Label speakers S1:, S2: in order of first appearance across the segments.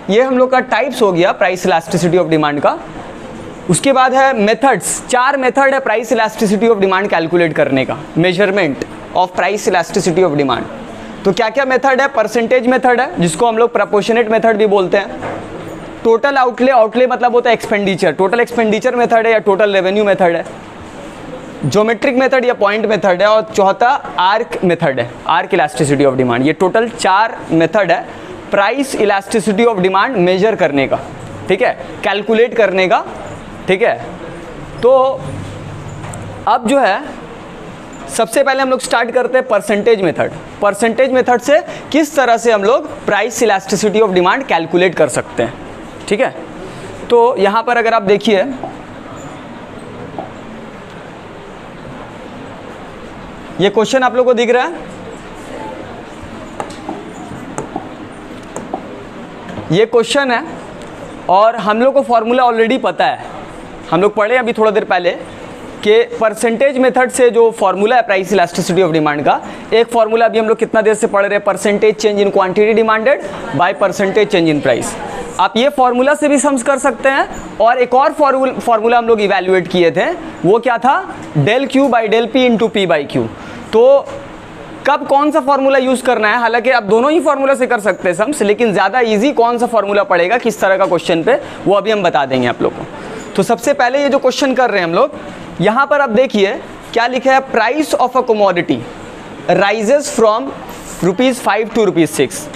S1: ये हम लोग का टाइप्स हो गया प्राइस इलास्टिसिटी ऑफ डिमांड का। उसके बाद है मेथड्स। 4 मेथड है price elasticity of demand calculate करने का, measurement of price elasticity of demand. तो क्या क्या मेथड है? परसेंटेज मेथड है जिसको हम लोग प्रपोर्शनेट मेथड भी बोलते हैं। टोटल आउटले, आउटले मतलब होता है एक्सपेंडिचर, टोटल एक्सपेंडिचर मेथड है या टोटल रेवेन्यू मेथड है। ज्योमेट्रिक मेथड या पॉइंट मेथड है। और चौथा आर्क मेथड है, आर्क इलास्टिसिटी ऑफ डिमांड। ये टोटल 4 मेथड है price elasticity of demand measure करने का, ठीक है, कैलकुलेट करने का, ठीक है। तो अब जो है सबसे पहले हम लोग स्टार्ट करते हैं परसेंटेज मेथड। परसेंटेज मेथड से किस तरह से हम लोग price elasticity of demand calculate कर सकते हैं, ठीक है। तो यहाँ पर अगर आप देखिए, ये क्वेश्चन आप लोग को दिख रहा है, ये क्वेश्चन है और हम लोग को फॉर्मूला ऑलरेडी पता है। हम लोग पढ़े अभी थोड़ा देर पहले कि परसेंटेज मेथड से जो फॉर्मूला है प्राइस इलास्टिसिटी ऑफ डिमांड का, एक फॉर्मूला अभी हम लोग कितना देर से पढ़ रहे हैं, percentage change in quantity demanded by percentage change in price. आप ये फॉर्मूला से भी सम्स कर सकते हैं। और एक और फॉर्मूला हम लोग इवैल्यूएट किए थे, वो क्या था, del q by del p into p by q. तो कब कौन सा फॉर्मूला यूज़ करना है, हालांकि आप दोनों ही फॉर्मूला से कर सकते हैं सम्स, लेकिन ज़्यादा इजी कौन सा फॉर्मूला पड़ेगा किस तरह का क्वेश्चन पे, वो अभी हम बता देंगे आप लोग को। तो सबसे पहले ये जो क्वेश्चन कर रहे हैं हम लोग, यहाँ पर आप देखिए क्या लिखा है, price of a commodity rises from ₹5 to ₹6।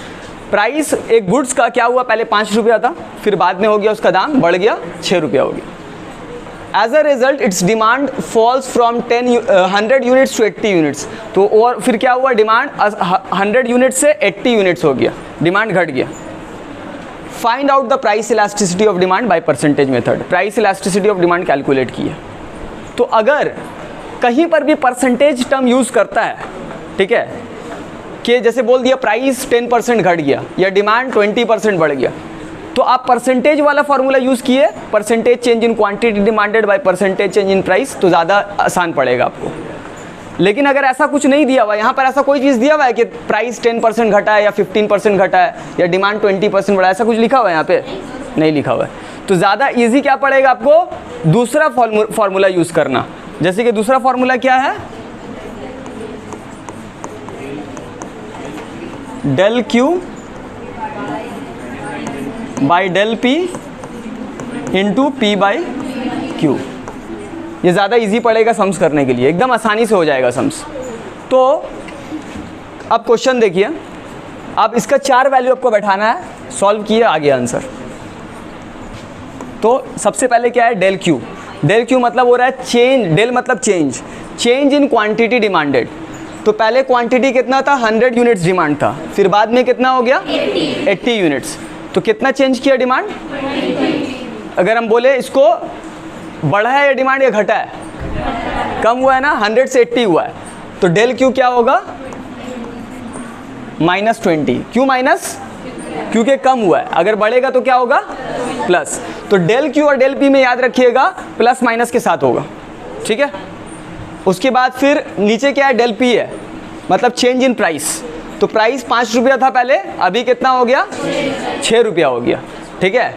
S1: Price एक गुड्स का क्या हुआ, पहले 5 रुपया था, फिर बाद में हो गया उसका दाम बढ़ गया 6 रुपया हो गया। As a result its demand falls from 100 units to 80 units. तो और फिर क्या हुआ, डिमांड 100 यूनिट से 80 यूनिट्स हो गया, डिमांड घट गया। Find out the price elasticity of demand by percentage method. Price elasticity of demand calculate की है। तो अगर कहीं पर भी परसेंटेज टर्म यूज़ करता है, ठीक है, कि जैसे बोल दिया प्राइस 10% घट गया या डिमांड 20% बढ़ गया, तो आप परसेंटेज वाला फॉर्मूला यूज़ किए, percentage change in quantity demanded by percentage change in price, तो ज़्यादा आसान पड़ेगा आपको। लेकिन अगर ऐसा कुछ नहीं दिया हुआ, यहाँ पर ऐसा कोई चीज़ दिया हुआ है कि प्राइस 10% घटा है या 15% घटा है या डिमांड 20% बढ़ा है, ऐसा कुछ लिखा हुआ है यहाँ पे? नहीं लिखा हुआ है। तो ज़्यादा ईजी क्या पड़ेगा आपको, दूसरा फॉर्मूला यूज़ करना। जैसे कि दूसरा फॉर्मूला क्या है, del q by del p into p by q. ये ज़्यादा इजी पड़ेगा सम्स करने के लिए, एकदम आसानी से हो जाएगा सम्स। तो अब क्वेश्चन देखिए, अब इसका 4 वैल्यू आपको बैठाना है, सॉल्व किए आ गया आंसर। तो सबसे पहले क्या है, डेल क्यू। डेल क्यू मतलब हो रहा है चेंज, डेल मतलब change, change in quantity demanded. तो पहले क्वांटिटी कितना था, 100 यूनिट्स डिमांड था, फिर बाद में कितना हो गया 80 यूनिट्स। तो कितना चेंज किया डिमांड, अगर हम बोले इसको बढ़ा है या डिमांड या घटा है, कम हुआ है ना, 100 से 80 हुआ है। तो डेल क्यू क्या होगा, -20। क्यों माइनस, क्योंकि कम हुआ है, अगर बढ़ेगा तो क्या होगा प्लस। तो डेल क्यू और डेल पी में याद रखिएगा प्लस माइनस के साथ होगा, ठीक है। उसके बाद फिर नीचे क्या है, डेल पी है, मतलब चेंज इन प्राइस। तो प्राइस 5 रुपया था पहले, अभी कितना हो गया 6 रुपया हो गया, ठीक है।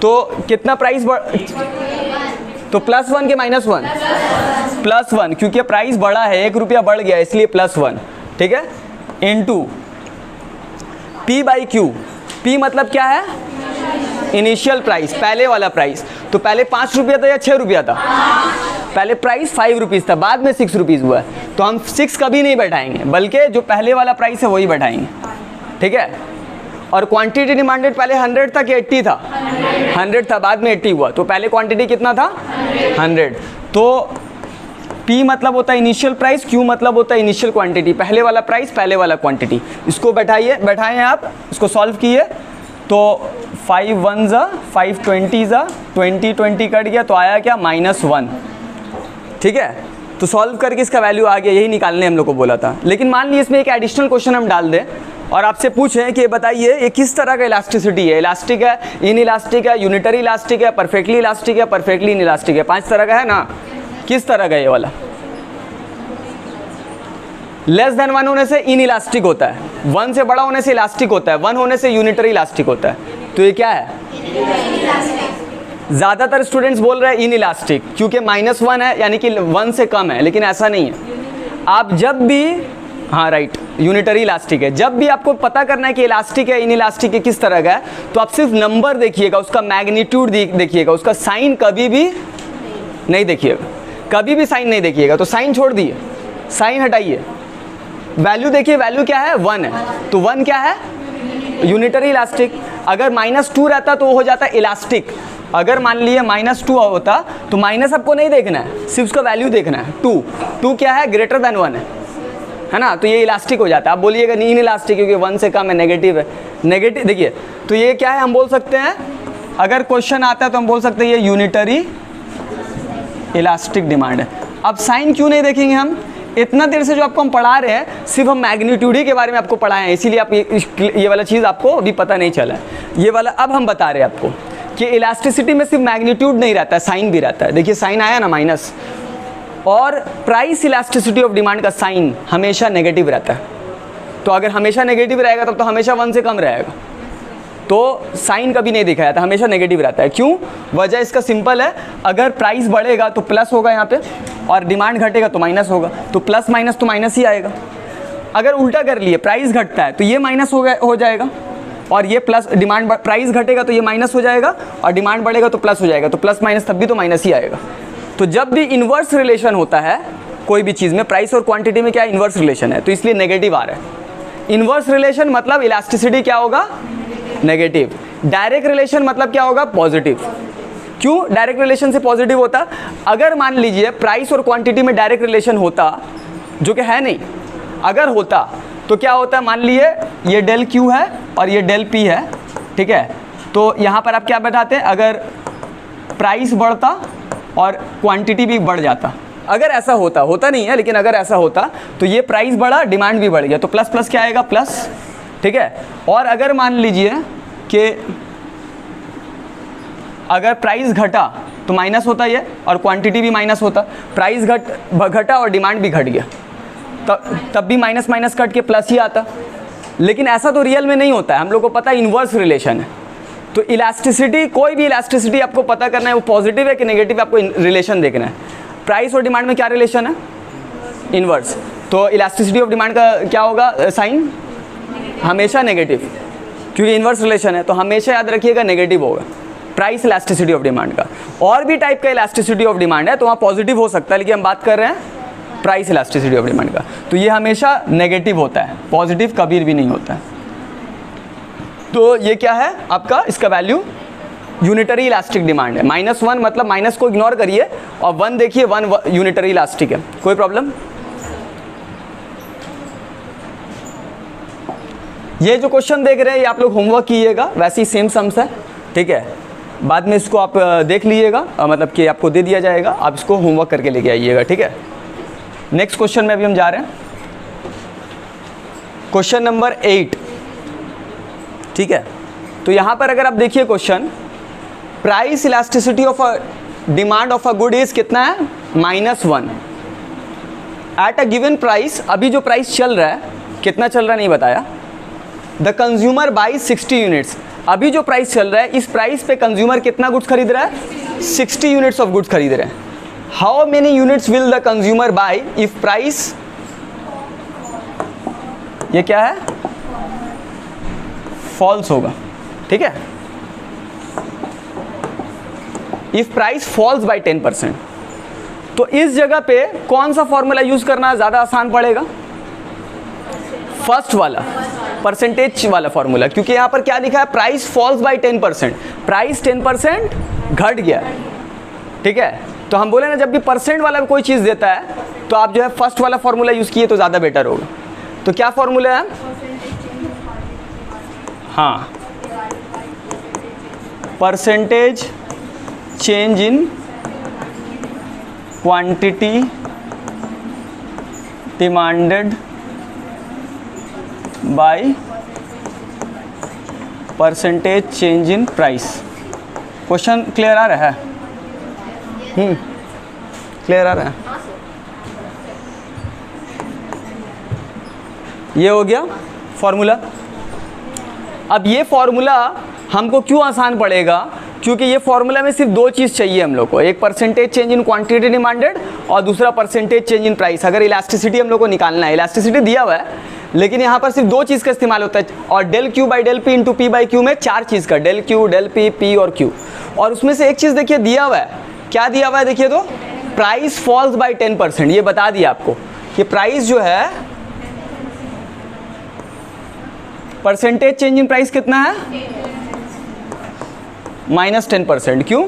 S1: तो कितना प्राइस तो +1 के -1, +1, क्योंकि प्राइस बढ़ा है, 1 रुपया बढ़ गया इसलिए +1, ठीक है, into P by Q. P मतलब क्या है, इनिशियल प्राइस, पहले वाला प्राइस। तो पहले 5 रुपया था या 6 रुपया था, पहले प्राइस 5 रुपीज़ था, बाद में 6 रुपीज़ हुआ है। तो हम 6 कभी नहीं बैठाएंगे, बल्कि जो पहले वाला प्राइस है वही बैठाएंगे, ठीक है। और क्वांटिटी डिमांडेड पहले 100 था कि 80 था, 100 था, बाद में 80 हुआ। तो पहले क्वांटिटी कितना था 100। तो P मतलब होता है इनिशियल प्राइस, Q मतलब होता है इनिशियल क्वांटिटी, पहले वाला प्राइस पहले वाला क्वांटिटी। इसको बैठाए आप, इसको सॉल्व किए तो 5 1 ज़ा 5 20 ज़ा 20 कट गया, तो आया क्या -1, ठीक है। तो सॉल्व करके इसका वैल्यू आ गया, यही निकालने हम लोग को बोला था। लेकिन मान लीजिए इसमें एक एडिशनल क्वेश्चन हम डाल दें और आपसे पूछें कि बताइए ये किस तरह का इलास्टिसिटी है, इलास्टिक है, इन इलास्टिक है, यूनिटरी इलास्टिक है, परफेक्टली इलास्टिक है, परफेक्टली इन इलास्टिक है, 5 तरह का है ना। किस तरह का ये वाला, लेस देन 1 होने से इन इलास्टिक होता है, 1 से बड़ा होने से इलास्टिक होता है, 1 होने से यूनिटरी इलास्टिक होता है। तो ये क्या है? ज़्यादातर स्टूडेंट्स बोल रहे हैं इन इलास्टिक, क्योंकि -1 है यानी कि 1 से कम है, लेकिन ऐसा नहीं है। आप जब भी, हाँ राइट, यूनिटरी इलास्टिक है। जब भी आपको पता करना है कि इलास्टिक है इन इलास्टिक है किस तरह का है, तो आप सिर्फ नंबर देखिएगा, उसका मैग्नीट्यूड देखिएगा, उसका साइन कभी भी नहीं देखिएगा, कभी भी साइन नहीं देखिएगा। तो साइन छोड़ दिए, साइन हटाइए, वैल्यू देखिए, वैल्यू क्या है? 1 है। तो 1 क्या है? Unitary elastic. अगर -2 रहता तो वो हो जाता इलास्टिक। अगर मान लिए -2 होता तो माइनस आपको नहीं देखना है, सिर्फ उसका वैल्यू देखना है। 2 क्या है? ग्रेटर देन 1 है ना, तो ये इलास्टिक हो जाता है। आप बोलिएगा नहीं इन इलास्टिक क्योंकि 1 से कम है, नेगेटिव है। नेगेटिव देखिए, तो ये क्या है? हम बोल सकते हैं, अगर क्वेश्चन आता है तो हम बोल सकते हैं ये यूनिटरी इलास्टिक डिमांड है। अब साइन क्यों नहीं देखेंगे हम? इतना देर से जो आपको हम पढ़ा रहे हैं सिर्फ हम मैग्नीट्यूड ही के बारे में आपको पढ़ाए हैं, इसीलिए आप ये वाला चीज़ आपको अभी पता नहीं चला है। ये वाला अब हम बता रहे हैं आपको कि इलास्टिसिटी में सिर्फ मैग्नीट्यूड नहीं रहता है, साइन भी रहता है। देखिए साइन आया ना माइनस, और प्राइस इलास्टिसिटी ऑफ डिमांड का साइन हमेशा नेगेटिव रहता है। तो अगर हमेशा नेगेटिव रहेगा तब तो हमेशा 1 से कम रहेगा, तो साइन कभी नहीं दिखाया था, हमेशा नेगेटिव रहता है। क्यों? वजह इसका सिंपल है, अगर प्राइस बढ़ेगा तो प्लस होगा यहाँ पे, और डिमांड घटेगा तो माइनस होगा, तो प्लस माइनस तो माइनस ही आएगा। अगर उल्टा कर लिए, प्राइस घटता है तो ये माइनस हो जाएगा, और ये प्लस, डिमांड प्राइस घटेगा तो ये माइनस हो जाएगा, और डिमांड बढ़ेगा तो प्लस हो जाएगा, तो प्लस माइनस तब भी तो माइनस ही आएगा। तो जब भी इन्वर्स रिलेशन होता है कोई भी चीज़ में, प्राइस और क्वांटिटी में क्या इन्वर्स रिलेशन है, तो इसलिए नेगेटिव आ रहा है। इन्वर्स रिलेशन मतलब इलास्टिसिटी क्या होगा? नेगेटिव। डायरेक्ट रिलेशन मतलब क्या होगा? पॉजिटिव। क्यों डायरेक्ट रिलेशन से पॉजिटिव होता? अगर मान लीजिए प्राइस और क्वांटिटी में डायरेक्ट रिलेशन होता, जो कि है नहीं, अगर होता तो क्या होता? मान लिए ये डेल क्यू है और ये डेल पी है, ठीक है, तो यहाँ पर आप क्या बैठाते हैं? अगर प्राइस बढ़ता और क्वांटिटी भी बढ़ जाता, अगर ऐसा होता नहीं है लेकिन अगर ऐसा होता तो ये प्राइस बढ़ा, डिमांड भी बढ़ गया, तो प्लस प्लस क्या आएगा? प्लस, ठीक है। और अगर मान लीजिए कि अगर प्राइस घटा तो माइनस होता ये, और क्वांटिटी भी माइनस होता, प्राइस घटा और डिमांड भी घट गया, तब भी माइनस माइनस कट के प्लस ही आता। लेकिन ऐसा तो रियल में नहीं होता है, हम लोग को पता है इन्वर्स रिलेशन है। तो इलास्टिसिटी, कोई भी इलास्टिसिटी आपको पता करना है वो पॉजिटिव है कि नेगेटिव, आपको रिलेशन देखना है। प्राइस और डिमांड में क्या रिलेशन है? इन्वर्स। तो इलास्टिसिटी ऑफ डिमांड का क्या होगा? साइन हमेशा नेगेटिव, क्योंकि इन्वर्स रिलेशन है, तो हमेशा याद रखिएगा नेगेटिव होगा प्राइस इलास्टिसिटी ऑफ डिमांड का। और भी टाइप का इलास्टिसिटी ऑफ डिमांड है तो वहाँ पॉजिटिव हो सकता है, लेकिन हम बात कर रहे हैं प्राइस इलास्टिसिटी ऑफ डिमांड का, तो ये हमेशा नेगेटिव होता है, पॉजिटिव कभी भी नहीं होता है। तो ये क्या है आपका? इसका वैल्यू यूनिटरी इलास्टिक डिमांड है। -1 मतलब माइनस को इग्नोर करिए, और 1 देखिए, 1 यूनिटरी इलास्टिक है। कोई प्रॉब्लम? ये जो क्वेश्चन देख रहे हैं ये आप लोग होमवर्क कीजिएगा, वैसे ही सेम सम्स है, ठीक है। बाद में इसको आप देख लीजिएगा, मतलब कि आपको दे दिया जाएगा, आप इसको होमवर्क करके लेके आइएगा, ठीक है। नेक्स्ट क्वेश्चन में अभी हम जा रहे हैं, क्वेश्चन नंबर 8, ठीक है। तो यहाँ पर अगर आप देखिए question, price elasticity of a demand of a good is कितना है? -1 एट अ गिवन प्राइस। अभी जो प्राइस चल रहा है, कितना चल रहा है नहीं बताया। The consumer by 60 units. अभी जो प्राइस चल रहा है, इस प्राइस पे कंज्यूमर कितना गुड्स खरीद रहा है? 60 यूनिट्स ऑफ गुड्स खरीद रहे हैं। How many units will the consumer by if price, ये क्या है? फॉल्स होगा, ठीक है। इफ प्राइस फॉल्स बाई 10%, तो इस जगह पे कौन सा फॉर्मूला यूज करना ज़्यादा आसान पड़ेगा? फर्स्ट वाला, परसेंटेज वाला फॉर्मूला, क्योंकि यहाँ पर क्या लिखा है? प्राइस फॉल्स बाई 10%, प्राइस 10% घट गया, ठीक है। तो हम बोले ना, जब भी परसेंट वाला कोई चीज़ देता है तो आप जो है फर्स्ट वाला फॉर्मूला यूज़ किए तो ज़्यादा बेटर होगा। तो क्या फॉर्मूला है? हाँ, percentage change in quantity demanded by percentage change in price. Question clear आ रहा है? क्लियर आ रहा है? ये हो गया फॉर्मूला। अब ये फॉर्मूला हमको क्यों आसान पड़ेगा, क्योंकि ये फॉर्मूला में सिर्फ दो चीज़ चाहिए हम लोग को, एक percentage change in quantity demanded और दूसरा परसेंटेज चेंज इन प्राइस। अगर इलास्टिसिटी हम लोग को निकालना है, इलास्टिसिटी दिया हुआ है लेकिन यहाँ पर सिर्फ दो चीज़ का इस्तेमाल होता है, और del q by del p into p by q में चार चीज़ का, del q del p p और क्यू। और उसमें से एक चीज़ देखिए दिया हुआ है, क्या दिया हुआ है देखिए तो, प्राइस फॉल्स बाई 10%। ये बता दिया आपको कि प्राइस जो है, परसेंटेज चेंज इन प्राइस कितना है, -10%। क्यों?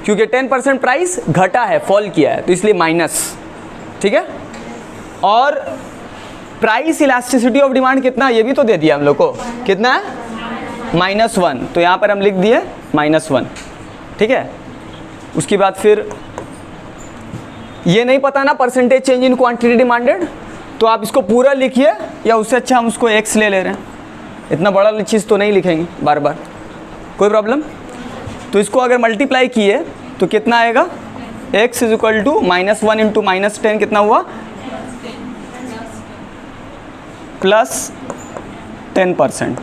S1: क्योंकि 10% प्राइस घटा है, फॉल किया है, तो इसलिए माइनस। ठीक है, और प्राइस इलास्टिसिटी ऑफ डिमांड कितना, ये भी तो दे दिया हम लोग को, कितना है, -1। तो यहाँ पर हम लिख दिए -1। ठीक है, उसके बाद फिर ये नहीं पता ना percentage change in quantity demanded, तो आप इसको पूरा लिखिए, या उससे अच्छा हम उसको x ले रहे हैं, इतना बड़ा चीज़ तो नहीं लिखेंगे बार बार, कोई प्रॉब्लम। तो इसको अगर मल्टीप्लाई किए तो कितना आएगा, x is equal to -1 into -10 कितना हुआ, +10%।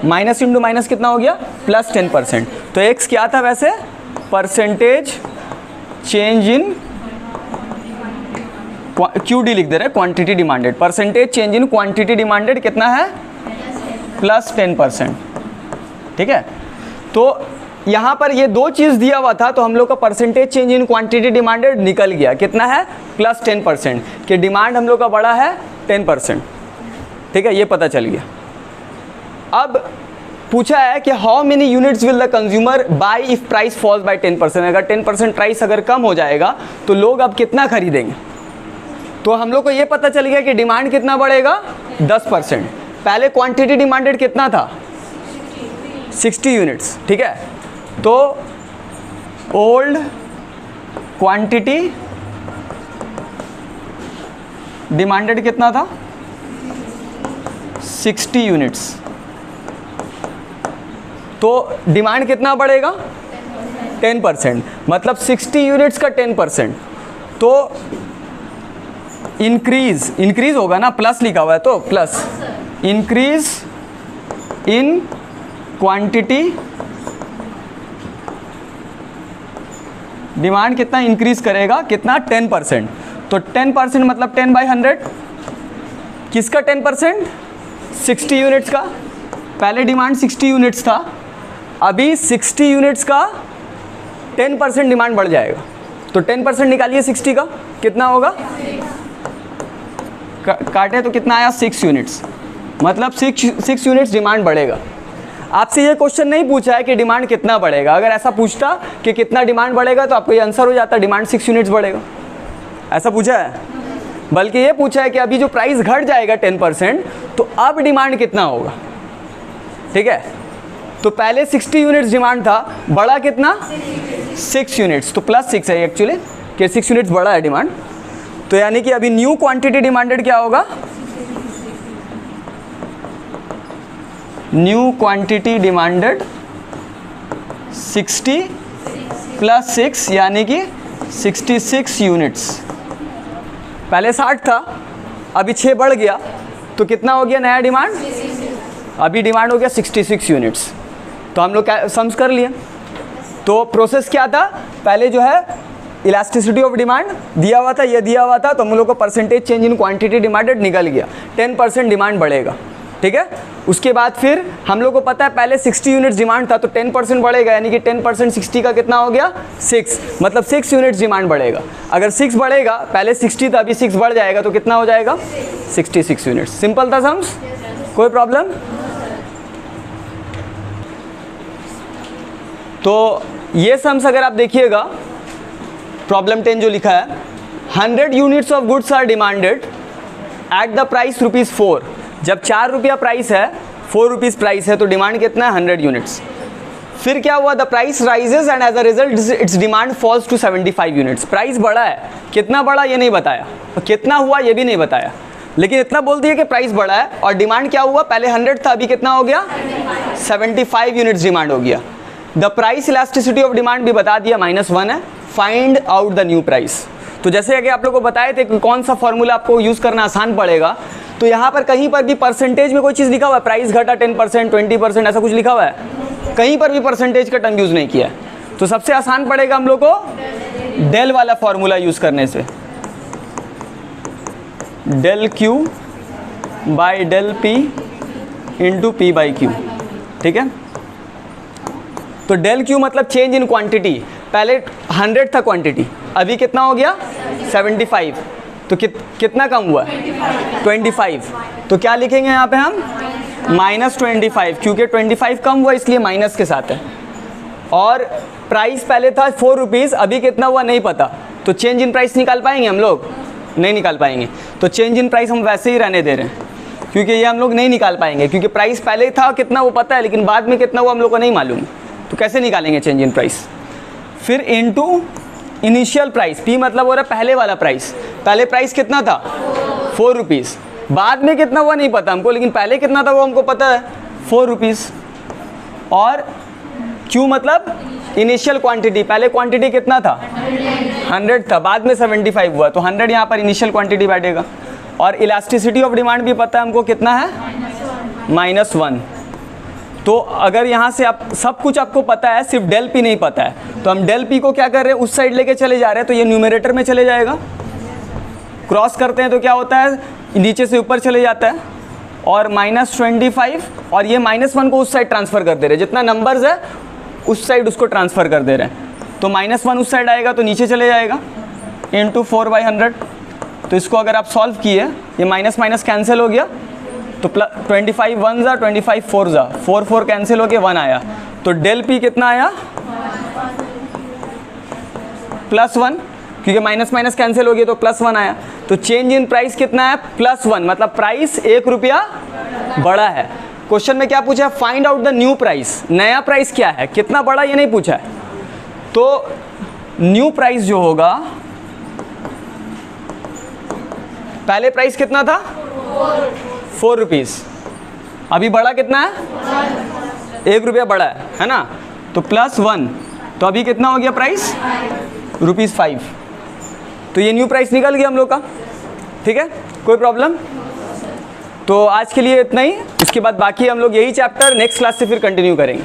S1: माइनस इंटू माइनस कितना हो गया, +10%। तो x क्या था वैसे, परसेंटेज चेंज इन QD लिख दे रहे, quantity demanded. Percentage change in quantity demanded कितना है, +10%। ठीक है, तो यहाँ पर ये दो चीज़ दिया हुआ था, तो हम लोग का percentage change in quantity demanded निकल गया, कितना है, +10%, कि डिमांड हम लोग का बड़ा है 10%। ठीक है, ये पता चल गया। अब पूछा है कि how many units will the consumer buy if price falls by 10%। अगर 10% प्राइस अगर कम हो जाएगा तो लोग अब कितना खरीदेंगे। तो हम लोग को ये पता चल गया कि डिमांड कितना बढ़ेगा, 10%। पहले क्वांटिटी डिमांडेड कितना था, 60 यूनिट्स। ठीक है, तो ओल्ड क्वांटिटी डिमांडेड कितना था, 60 यूनिट्स। तो डिमांड कितना बढ़ेगा, 10%, मतलब 60 यूनिट्स का 10%। तो इंक्रीज होगा ना, प्लस लिखा हुआ है तो plus, increase in quantity demand कितना इंक्रीज करेगा, कितना, 10%। तो 10% मतलब 10/100, किसका 10%, 60 यूनिट्स का। पहले डिमांड 60 यूनिट्स था, अभी 60 यूनिट्स का 10% डिमांड बढ़ जाएगा। तो 10% निकालिए 60 का, कितना होगा, काटे तो कितना आया, 6 यूनिट्स, मतलब 6 यूनिट्स डिमांड बढ़ेगा। आपसे ये क्वेश्चन नहीं पूछा है कि डिमांड कितना बढ़ेगा। अगर ऐसा पूछता कि कितना डिमांड बढ़ेगा तो आपको ये आंसर हो जाता, डिमांड 6 यूनिट्स बढ़ेगा। ऐसा पूछा है, बल्कि ये पूछा है कि अभी जो प्राइस घट जाएगा 10%, तो अब डिमांड कितना होगा। ठीक है, तो पहले 60 यूनिट्स डिमांड था, बढ़ा कितना, 6 यूनिट्स, तो +6 है एक्चुअली, कि 6 यूनिट्स बढ़ा है डिमांड। तो यानी कि अभी न्यू क्वांटिटी डिमांडेड क्या होगा, न्यू क्वांटिटी डिमांडेड 60 + 6 यानी कि 66 यूनिट्स। पहले 60 था, अभी 6 बढ़ गया, तो कितना हो गया नया डिमांड, अभी डिमांड हो गया 66 यूनिट्स। तो हम लोग सम्स कर लिए। तो प्रोसेस क्या था, पहले जो है इलास्टिसिटी ऑफ डिमांड दिया हुआ था, ये दिया हुआ था, तो हम लोग को percentage change in quantity demanded निकल गया, 10% डिमांड बढ़ेगा। ठीक है, उसके बाद फिर हम लोग को पता है पहले 60 यूनिट्स डिमांड था, तो 10% बढ़ेगा, यानी कि 10% 60 का कितना हो गया, 6, मतलब 6 यूनिट्स डिमांड बढ़ेगा। अगर 6 बढ़ेगा, पहले 60 था, अभी 6 बढ़ जाएगा, तो कितना हो जाएगा, 66 यूनिट्स। सिंपल था सम्स, कोई प्रॉब्लम। तो ये सम्स अगर आप देखिएगा, प्रॉब्लम 10 जो लिखा है, 100 units of goods are demanded at the price ₹4। जब 4 रुपया प्राइस है, 4 रुपीज़ प्राइस है, तो डिमांड कितना है, 100 यूनिट्स। फिर क्या हुआ, the price rises and as a result its demand falls to 75 units. Price बढ़ा है, कितना बढ़ा ये नहीं बताया, और कितना हुआ ये भी नहीं बताया, लेकिन इतना बोल दिया कि प्राइस बढ़ा है। और डिमांड क्या हुआ, पहले 100 था, अभी कितना हो गया, 75 यूनिट्स डिमांड हो गया। The price elasticity of demand भी बता दिया, -1 है। Find out the new price. तो जैसे कि आप लोगों को बताए थे कि कौन सा फॉर्मूला आपको यूज़ करना आसान पड़ेगा, तो यहाँ पर कहीं पर भी परसेंटेज में कोई चीज़ लिखा हुआ है, प्राइस घटा 10%, 20%, ऐसा कुछ लिखा हुआ है? कहीं पर भी परसेंटेज का टर्म यूज़ नहीं किया है। तो सबसे आसान पड़ेगा हम लोग को डेल वाला फॉर्मूला यूज़ करने से, del q by del p into p by q, ठीक है। तो डेल क्यू मतलब चेंज इन क्वांटिटी, पहले 100 था क्वांटिटी, अभी कितना हो गया 75, तो कितना कम हुआ 25, तो क्या लिखेंगे यहाँ पे हम -25, क्योंकि 25 कम हुआ इसलिए माइनस के साथ है। और प्राइस पहले था 4 रुपीज़, अभी कितना हुआ नहीं पता, तो चेंज इन प्राइस निकाल पाएंगे हम लोग? नहीं निकाल पाएंगे। तो चेंज इन प्राइस हम वैसे ही रहने दे रहे हैं, क्योंकि ये हम लोग नहीं निकाल पाएंगे, क्योंकि प्राइस पहले था कितना वो पता है, लेकिन बाद में कितना हुआ हम लोग को नहीं मालूम, तो कैसे निकालेंगे चेंज इन प्राइस? फिर इनटू इनिशियल प्राइस, पी मतलब हो रहा है पहले वाला प्राइस, पहले प्राइस कितना था 4 रुपीज़, बाद में कितना हुआ नहीं पता हमको, लेकिन पहले कितना था वो हमको पता है 4 रुपीज़। और क्यू मतलब इनिशियल क्वांटिटी, पहले क्वांटिटी कितना था 100 था, बाद में 75 हुआ, तो 100 यहाँ पर इनिशियल क्वांटिटी बैठेगा। और इलास्टिसिटी ऑफ डिमांड भी पता है हमको कितना है -1। तो अगर यहाँ से आप सब कुछ आपको पता है, सिर्फ डेल पी नहीं पता है, तो हम डेल पी को क्या कर रहे हैं, उस साइड लेके चले जा रहे हैं, तो ये न्यूमरेटर में चले जाएगा, क्रॉस करते हैं तो क्या होता है नीचे से ऊपर चले जाता है, और -25, और ये -1 को उस साइड ट्रांसफ़र कर दे रहे हैं, जितना नंबर्स है उस साइड उसको ट्रांसफ़र कर दे रहे हैं, तो -1 उस साइड आएगा तो नीचे चले जाएगा, इंटू 4/100। तो इसको अगर आप सॉल्व किए, ये माइनस माइनस कैंसिल हो गया, तो 25 1 जा 25 4 जा, 4 कैंसिल हो के 1 आया, तो डेल पी कितना आया +1, क्योंकि माइनस माइनस कैंसिल हो गया तो +1 आया। तो चेंज इन प्राइस कितना है +1, मतलब प्राइस 1 रुपया बड़ा है। क्वेश्चन में क्या पूछा है, find out the new price, नया प्राइस क्या है, कितना बड़ा ये नहीं पूछा है। तो न्यू प्राइस जो होगा, पहले प्राइस कितना था 4 रुपीज़, अभी बड़ा कितना है 1 रुपया बड़ा है ना, तो +1, तो अभी कितना हो गया प्राइस ₹5। तो ये न्यू प्राइस निकल गया हम लोग का, ठीक है, कोई प्रॉब्लम। तो आज के लिए इतना ही, इसके बाद बाकी हम लोग यही चैप्टर नेक्स्ट क्लास से फिर कंटिन्यू करेंगे।